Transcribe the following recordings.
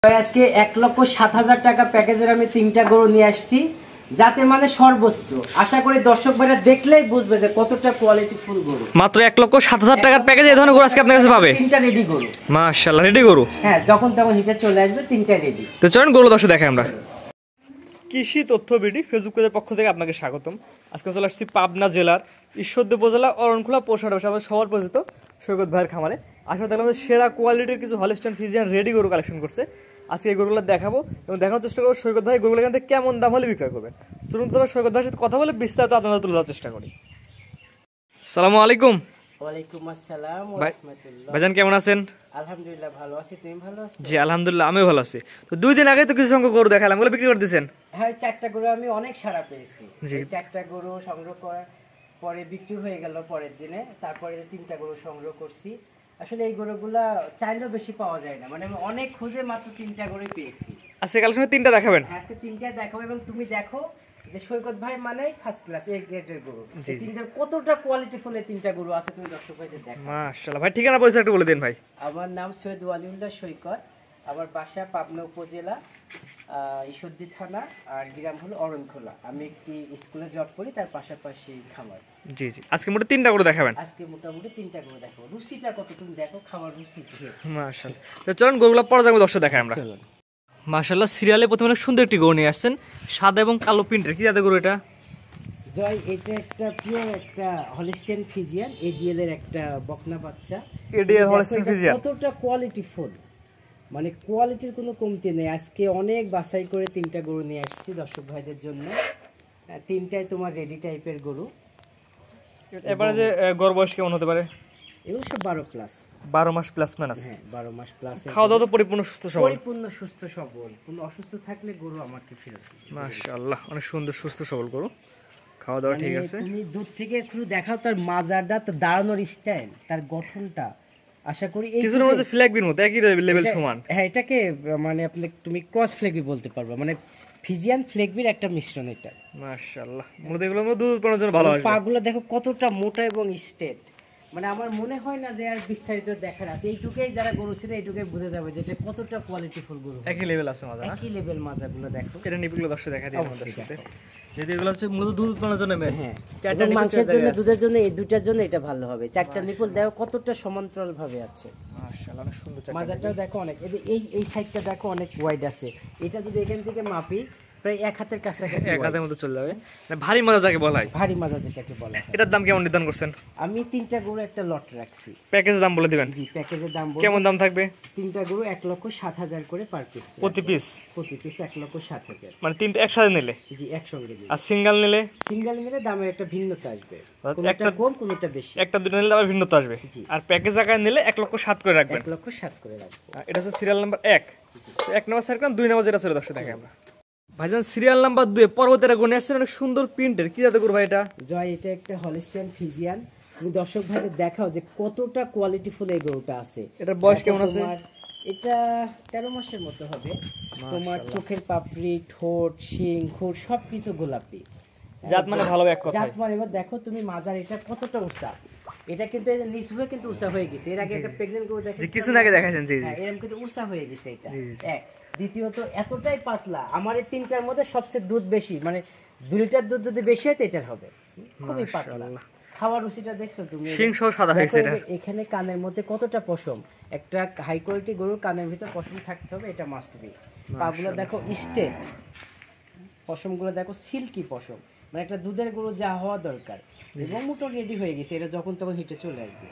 আজকে 1,07,000 টাকা প্যাকেজের আমি 3টা গরু নিয়ে আসছি, যাতে মানে সর্বোচ্চ আশা করি দর্শক ভাইরা দেখলেই বুঝবে যে কতটা কোয়ালিটি ফুল গরু। মাত্র 1,07,000 টাকার প্যাকেজে এই ধরনের গরু আজকে আপনার কাছে পাবে। 3টা রেডি গরু, মাশাআল্লাহ, রেডি গরু। হ্যাঁ, যখন তখন হিটে চলে আসবে, 3টা রেডি। তো চলুন গরু দর্শক দেখাই আমরা। কৃষি তথ্য বিডি ফেসবুক পেজের পক্ষ থেকে আপনাকে স্বাগতম। আজকে চলে আসছি পাবনা জেলার ঈশ্বরদী উপজেলা অরণখোলা পৌরসভা সবার পরিচিত সৈকত ভাইয়ের খামারে। আসলে দেখলাম যে সেরা কোয়ালিটির কিছু হলিস্টাইন ফ্রিজিয়ান রেডি গরু কালেকশন করছে। আজকে এই গরুগুলো দেখাবো এবং দেখানোর চেষ্টা করবো সৈকত ভাই গরুগুলো এখান থেকে কেমন দাম হলে বিক্রয় করবেন। চলুন তোমরা সৈকত ভাইয়ের সাথে কথা বলে বিস্তারিত আপনারা তুলে দেওয়ার চেষ্টা করি। আসসালামু আলাইকুম। ওয়ালাইকুম আসসালাম ওয়া রাহমাতুল্লাহ। ভাইজান কেমন আছেন? আলহামদুলিল্লাহ ভালো আছি, তুমি ভালো আছো? জি আলহামদুলিল্লাহ, আমিও ভালো আছি। তো 2 দিন আগে তো কিছু সংখ্যক গরু দেখালাম, ওগুলো বিক্রি করে দিয়েছেন? হ্যাঁ, 4টা গরু আমি অনেক সাড়া পেয়েছি। এই 4টা গরু সংগ্রহ করার পরে বিক্রি হয়ে গেল পরের দিনে, তারপরে 3টা গরু সংগ্রহ করছি। আসলে এই গরুগুলা চাইলেও বেশি পাওয়া যায় না, মানে আমি অনেক খুঁজে মাত্র 3টা গরু পেয়েছি। আজকে কালেকশনে 3টা দেখাবেন? হ্যাঁ, আজকে 3টা দেখাবো এবং তুমি দেখো যে সৈকত ভাই মানে ফার্স্ট ক্লাস এই গ্রেডের গরু। এই 3টার কতটা কোয়ালিটি ফুল এই 3টা গরু আছে তুমি দর্শক ভাইদের দেখো। মাশাআল্লাহ ভাই, ঠিকানা পরিচয় একটু বলে দিন ভাই। আমার নাম সৈয়দ ওয়ালিউল্লাহ সৈকত, আমার বাসা পাবনা উপজেলা ঈশ্বরদী থানা, আর গ্রাম হলো অরণখোলা। আমি একটি স্কুলে জব করি, তার পাশাপাশি খামার। জি জি, আজকে মোটে 3টা গরু দেখাবেন? আজকে মোটামুটি 3টা গরু দেখো। রুচিটা কত তুমি দেখো, খামার রুচি। মাশাআল্লাহ, তো চলুন গরুগুলো পর্যায়ে দর্শক দেখাই আমরা। মাশাআল্লাহ, সিরিয়ালে প্রথমে অনেক সুন্দর একটি গরু নিয়ে আসছেন, সাদা এবং কালো প্রিন্টের। কি জাতের গরু এটা? জয়, এটা একটা পিওর একটা হলিস্টাইন ফ্রিজিয়ান এডিএল এর একটা বকনা বাচ্চা। এডিএল হলিস্টাইন ফ্রিজিয়ান কতটা কোয়ালিটি ফুল, মানে কোয়ালিটির কোনো কমতি নেই। আজকে অনেক বাছাই করে 3টা গরু নিয়ে আসছি দর্শক ভাইদের জন্য। 3টাই তোমার রেডি টাইপের গরু। এবারে যে গড় বয়স কেমন হতে পারে? এগুলো সব 12 প্লাস, 12 মাস প্লাস মাইনাস। হ্যাঁ 12 মাস প্লাস। খাওয়া দাওয়া তো পরিপূর্ণ সুস্থ সবল? পরিপূর্ণ সুস্থ সবল, কোনো অসুস্থ থাকলে গরু আমাকে ফেরত দিবে। মাশাআল্লাহ, অনেক সুন্দর সুস্থ সবল গরু, খাওয়া দাওয়া ঠিক আছে। তুমি দূর থেকে একটু দেখাও তার মাজাটা, তার দাঁড়ানোর স্টাইল, তার গঠনটা। আশা করি এই কিছুর মধ্যে ফ্ল্যাগবির মতো একই লেভেল সমান। হ্যাঁ, এটাকে মানে তুমি ক্রস ফ্ল্যাগবি বলতে পারবে, মানে ফিজিয়ান ফ্ল্যাগবির একটা মিশ্রণ এটা। মাশাআল্লাহ, মূলত এগুলো আমরা দুধ পানোর জন্য ভালো হয়। পাগুলো দেখো কতটা মোটা এবং স্ট্রেট, মানে আমার মনে হয় না যে আর বিস্তারিত দেখার আছে। এইটুকুই যারা গরু ছিল এইটুকুই বুঝে যাবে যে এটা কতটা কোয়ালিটিফুল গরু। একই লেভেল আছে মাজা, একই লেভেল মাজাগুলো দেখো। এটা নিপিগুলো দর্শক দেখা দিই আমাদের সাথে। যদি এগুলো হচ্ছে মূলত দুধ পানোর জন্য। হ্যাঁ, চারটা মাংসের জন্য, দুধের জন্য, এই দুটার জন্য এটা ভালো হবে। 4টা নিপল দেখো কতটা সমান্তরাল ভাবে আছে। মাশাআল্লাহ, অনেক সুন্দর। মাজাটাও দেখো অনেক, এই সাইডটা দেখো অনেক ওয়াইড আছে। এটা যদি এখান থেকে মাপি প্রায় 1 হাতের কাছাকাছি, 1 হাতের মতো চলে যাবে। ভারী মাজা যাকে বলা হয়, ভারী মাজা যেটাকে বলা হয়। এটার দাম কেমন নির্ধারণ করছেন? আমি 3টা গরু একটা লট রাখছি। প্যাকেজের দাম বলে দিবেন? জি, প্যাকেজের দাম কেমন দাম থাকবে? 3টা গরু 1,07,000 করে পার পিস। প্রতি পিস? প্রতি পিস 1,07,000। মানে 3টা একসাথে নিলে? জি, একসঙ্গে। আর সিঙ্গেল নিলে? সিঙ্গেল নিলে দামের একটা ভিন্নতা আসবে, কোনটা কম কোনটা বেশি। একটা দুটো নিলে আবার ভিন্নতা আসবে। আর প্যাকেজ আকারে নিলে 1,07,000 করে রাখবেন? 1,07,000 করে রাখবো। এটা হচ্ছে সিরিয়াল নাম্বার 1। তো 1 নাম্বার সার্কেল, 2 নাম্বার যেটা ছিল দর্শক দেখে আমরা। ভাইজান সিরিয়াল নাম্বার 2 পরবর্তীটা গনে আসছে অনেক সুন্দর প্রিন্টের। কি জাতের গরু ভাই এটা? জয়, এটা একটা হলিস্টাইন ফ্রিজিয়ান। তুমি দর্শক ভাইদের দেখাও যে কতটা কোয়ালিটিফুল এই গরুটা আছে। এটার বয়স কেমন আছে? এটা 13 মাসের মতো হবে। তোমার চোখের পাপড়ি, ঠোঁট, শিং, খুর সবকিছু গোলাপি। জাত মানে ভালো এক কথা। জাত মানে, এবার দেখো তুমি মাজার এটা কতটা উঁচা। এটা কিন্তু এই যে নিচ হয়ে কিন্তু উঁচা হয়ে গেছে। এর আগে একটা প্রেগন্যান্ট গরু দেখেছি, কিছু আগে দেখাইছেন। জি জি, এরকম কিন্তু উঁচা হয়ে গেছে এটা। এক, দ্বিতীয়ত এতটাই পাতলা। আমার এই 3টার মধ্যে সবচেয়ে দুধ বেশি, মানে 2 লিটার দুধ যদি বেশি হয় তো এটার হবে। খুবই পাতলা। খাওয়ার রুচিটা দেখছো তুমি? সিং সহ সাদা হয়েছে এটা। এখানে কানের মধ্যে কতটা পশম। একটা হাই কোয়ালিটি গরুর কানের ভিতর পশম থাকতে হবে, এটা মাস্ট বি। পাগুলো দেখো স্ট্রেট, পশমগুলো দেখো সিল্কি পশম, মানে একটা দুধের গরু যা হওয়া দরকার। এবং মোটর রেডি হয়ে গেছে, এটা যখন তখন হিটে চলে আসবে।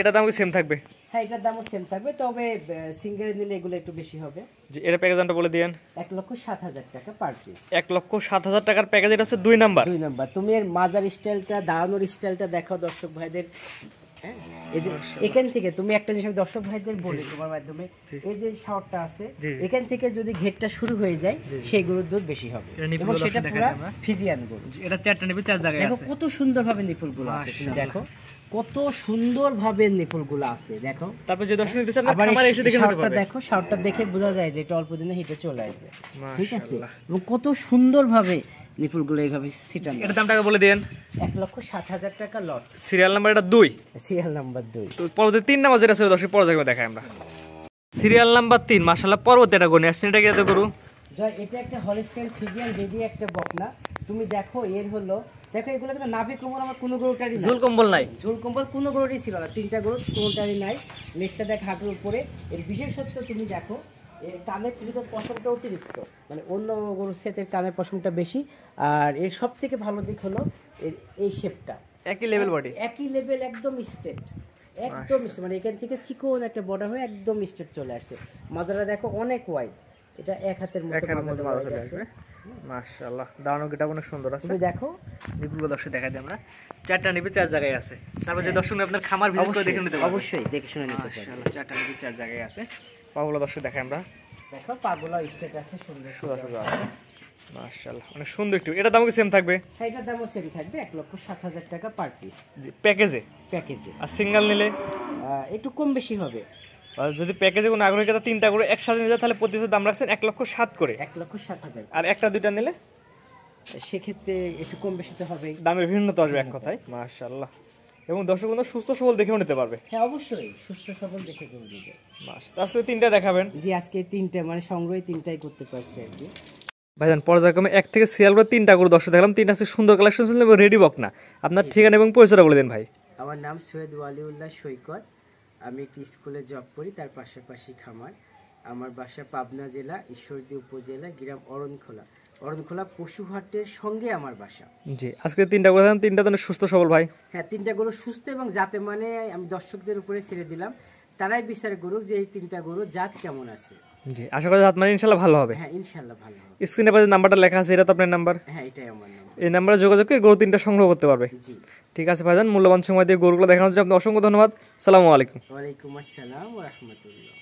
এটার দাম কি সেম থাকবে? হ্যাঁ, এটার দামও সেম থাকবে, তবে সিঙ্গেল নিলে এগুলো একটু বেশি হবে। জি, এর প্যাকেজ দামটা বলে দিয়েন। 1,07,000 টাকা পার পিস। 1,07,000 টাকার প্যাকেজ। এটা হচ্ছে 2 নাম্বার। 2 নাম্বার। তুমি এর মাজার স্টাইলটা, দাঁড়ানোর স্টাইলটা দেখাও দর্শক ভাইদের। হ্যাঁ, এই যে এখান থেকে তুমি একটা জিনিস দর্শক ভাইদের বলি তোমার মাধ্যমে, এই যে শাওয়ারটা আছে এখান থেকে যদি ঘেরটা শুরু হয়ে যায় সেই গরুর দুধ বেশি হবে, এবং সেটা পুরো ফিজিয়ান গরু। এটা 4টা নিপল 4 জায়গায় আছে। দেখো কত সুন্দরভাবে নিপলগুলো আছে, তুমি দেখো কত সুন্দরভাবে নিপলগুলো আছে। দেখো তারপর যে দর্শক দিতেছেন না খামারে এসে দেখে নিতে পারবে। দেখো শাওয়ারটা দেখে বোঝা যায় যে এটা অল্প দিনে হিটে চলে আসবে। ঠিক আছে, এবং কত সুন্দরভাবে নিপলগুলো এইভাবে সিটানো। এটার দামটা বলে দেন। 1,07,000 টাকা লট। সিরিয়াল নাম্বার এটা 2। Serial number 2। তো পরবর্তী 3 নাম্বার যেটা ছিল দর্শক পরে যাবে দেখাই আমরা। সিরিয়াল নাম্বার 3 মাশাআল্লাহ পরবর্তী এটা গনি আসছে, এটা কি এত গরু? জয়, এটা একটা হলস্টাইন ফ্রিজিয়ান রেডি একটা বকনা। তুমি দেখো এর হলো, দেখো এগুলো কিন্তু নাভি কোমর আমার কোনো গরুটারই নাই, ঝুল কম্বল নাই, ঝুল কম্বল কোনো গরুরই ছিল না, 3টা গরু কোনটারই নাই। লেজটা দেখ হাঁটুর উপরে। এর বিশেষত্ব তুমি দেখো, এর কানের ভিতর পশমটা অতিরিক্ত, মানে অন্য গরুর সেটের কানের পশমটা বেশি। আর এর সব থেকে ভালো দিক হলো এর এই শেপটা একই লেভেল বডি, একই লেভেল, একদম স্ট্রেট, একদম straight। মানে এখান থেকে চিকন একটা বর্ডার হয়ে একদম স্ট্রেট চলে আসছে। মাদারা দেখো অনেক ওয়াইড, এটা এক হাতের মতো মাদারা চলে আসছে। মাশাআল্লাহ দাঁড়ানো গেটা অনেক সুন্দর আছে। তুমি দেখো নিপুল দর্শক দেখা যায় আমরা 4টা নিপে 4 জায়গায় আছে। তারপর যে দর্শক আপনার খামার ভিজিট করে দেখে নিতে পারবে, অবশ্যই দেখে শুনে নিতে পারবে। মাশাআল্লাহ 4টা নিপে 4 জায়গায় আছে। পাগুলো দর্শক দেখাই আমরা, দেখো পাগুলো স্ট্রেট আছে, সুন্দর সুন্দর আছে মাশাআল্লাহ, অনেক সুন্দর। একটু এটা দাম কি সেম থাকবে? সেইটার দামও সেম থাকবে, 1,07,000 টাকা পার পিস জি প্যাকেজে। প্যাকেজে। আর সিঙ্গেল নিলে একটু কম বেশি হবে। আর যদি প্যাকেজে কোনো আগ্রহী কেতা 3টা করে একসাথে নিলে তাহলে প্রতি পিসের দাম রাখছেন 1,07,000 করে। 1,07,000। আর একটা দুইটা নিলে সেক্ষেত্রে একটু কম বেশি তো হবেই, দামের ভিন্নতা আসবে এক কথায়। মাশাআল্লাহ, এবং দর্শক বন্ধু সুস্থ সবল দেখেও নিতে পারবে। হ্যাঁ অবশ্যই সুস্থ সবল দেখে করে দিবে। মাশাআল্লাহ, আজকে 3টা দেখাবেন? জি আজকে 3টা, মানে সংগ্রহে 3টাই করতে পারছি আর কি। ভাইজান পর্যায়ক্রমে 1 থেকে সিরিয়াল করে 3টা করে দর্শক দেখলাম, 3টা আছে সুন্দর কালেকশন ছিল এবং রেডি বক না। আপনার ঠিকানা এবং পরিচয়টা বলে দেন ভাই। আমার নাম সৈয়দ ওয়ালিউল্লাহ সৈকত, আমি একটি স্কুলে জব করি, তার পাশাপাশি খামার। আমার বাসা পাবনা জেলা ঈশ্বরদী উপজেলা, গ্রাম অরণখোলা। অরণখোলা পশুহাটের সঙ্গে আমার বাসা। জি আজকে 3টা করে দিলাম, 3টা তো সুস্থ সবল ভাই। হ্যাঁ 3টা গরু সুস্থ এবং জাতে, মানে আমি দর্শকদের উপরে ছেড়ে দিলাম, তারাই বিচার করুক যে এই 3টা গরু জাত কেমন আছে। জি আশা করি জাত মানে ইনশাআল্লাহ ভালো হবে। হ্যাঁ ইনশাআল্লাহ ভালো হবে। স্ক্রিনে পাশে নাম্বারটা লেখা আছে, এটা তো আপনার নাম্বার? হ্যাঁ এটাই আমার নাম্বার। এই নাম্বারে যোগাযোগ করে গরু 3টা সংগ্রহ করতে পারবে। জি ঠিক আছে ভাইজান, মূল্যবান সময় দিয়ে গরুগুলো দেখানোর জন্য আপনাকে অসংখ্য ধন্যবাদ। আসসালামু আলাইকুম। ওয়ালাইকুম আসসালাম ওয়া রাহমাতুল্লাহ।